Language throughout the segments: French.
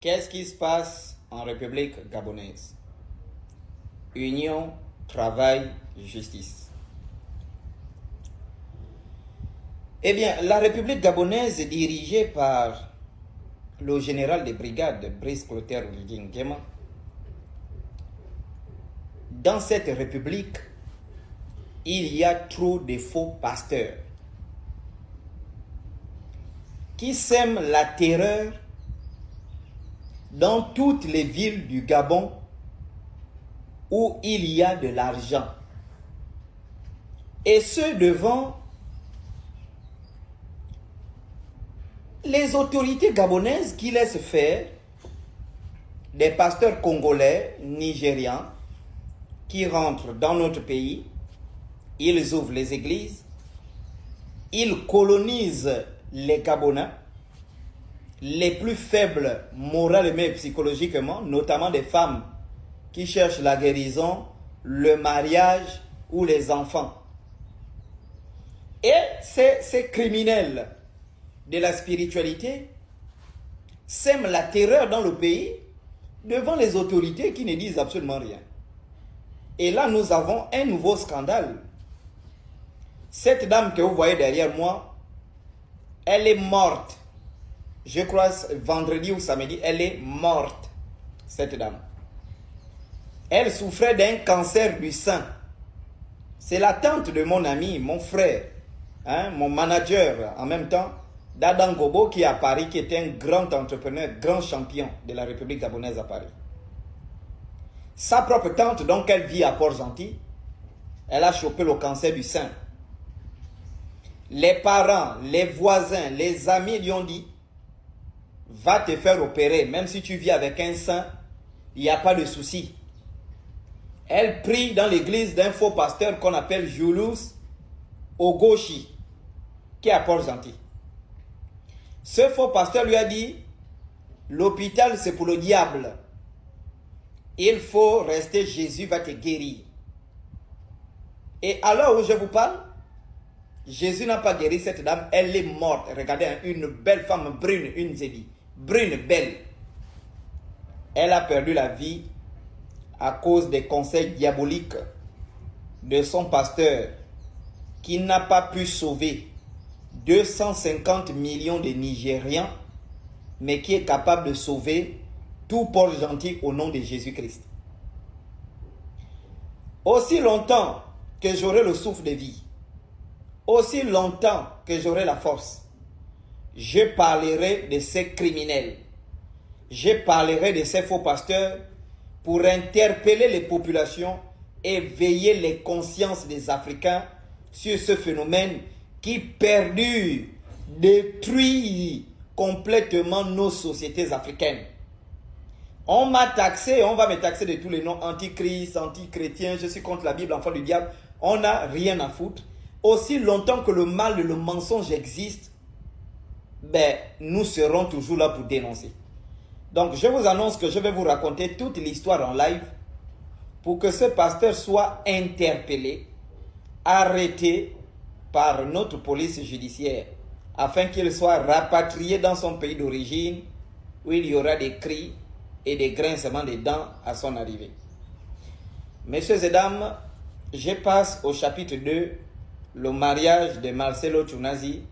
Qu'est-ce qui se passe en République gabonaise? Union, travail, justice. Eh bien, la République gabonaise est dirigée par le général de brigade, Brice Clotaire Oligui Nguema. Dans cette République, il y a trop de faux pasteurs qui sèment la terreur dans toutes les villes du Gabon où il y a de l'argent. Et ce devant les autorités gabonaises qui laissent faire des pasteurs congolais, nigérians, qui rentrent dans notre pays, ils ouvrent les églises, ils colonisent les Gabonais, les plus faibles moralement et psychologiquement, notamment des femmes qui cherchent la guérison, le mariage ou les enfants. Et ces criminels de la spiritualité sèment la terreur dans le pays devant les autorités qui ne disent absolument rien. Et là, nous avons un nouveau scandale. Cette dame que vous voyez derrière moi, elle est morte. Je crois vendredi ou samedi, elle est morte, cette dame. Elle souffrait d'un cancer du sein. C'est la tante de mon ami, mon frère, mon manager en même temps, Dadan Gobo, qui est à Paris, qui est un grand entrepreneur, grand champion de la République gabonaise à Paris. Sa propre tante, donc elle vit à Port-Gentil, elle a chopé le cancer du sein. Les parents, les voisins, les amis lui ont dit, va te faire opérer, même si tu vis avec un sein, il n'y a pas de souci. Elle prie dans l'église d'un faux pasteur qu'on appelle Julius Ogoshi, qui est à Port-Gentil. Ce faux pasteur lui a dit, l'hôpital c'est pour le diable. Il faut rester, Jésus va te guérir. Et à l'heure où je vous parle, Jésus n'a pas guéri cette dame, elle est morte. Regardez, une belle femme brune, une zébi, brune, belle. Elle a perdu la vie à cause des conseils diaboliques de son pasteur qui n'a pas pu sauver 250 millions de Nigérians, mais qui est capable de sauver tout Port-Gentil au nom de Jésus-Christ. Aussi longtemps que j'aurai le souffle de vie, aussi longtemps que j'aurai la force, je parlerai de ces criminels. Je parlerai de ces faux pasteurs pour interpeller les populations et veiller les consciences des Africains sur ce phénomène qui perdure, détruit complètement nos sociétés africaines. On m'a taxé, on va me taxer de tous les noms, antichrist, anti-chrétien, je suis contre la Bible, enfant du diable. On n'a rien à foutre. Aussi longtemps que le mal et le mensonge existent, nous serons toujours là pour dénoncer. Donc je vous annonce que je vais vous raconter toute l'histoire en live pour que ce pasteur soit interpellé, arrêté par notre police judiciaire afin qu'il soit rapatrié dans son pays d'origine où il y aura des cris et des grincements de dents à son arrivée. Messieurs et dames, je passe au chapitre 2, le mariage de Marcelo Tchounazi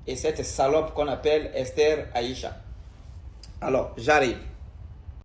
et cette salope qu'on appelle Esther Aïcha. Alors, j'arrive.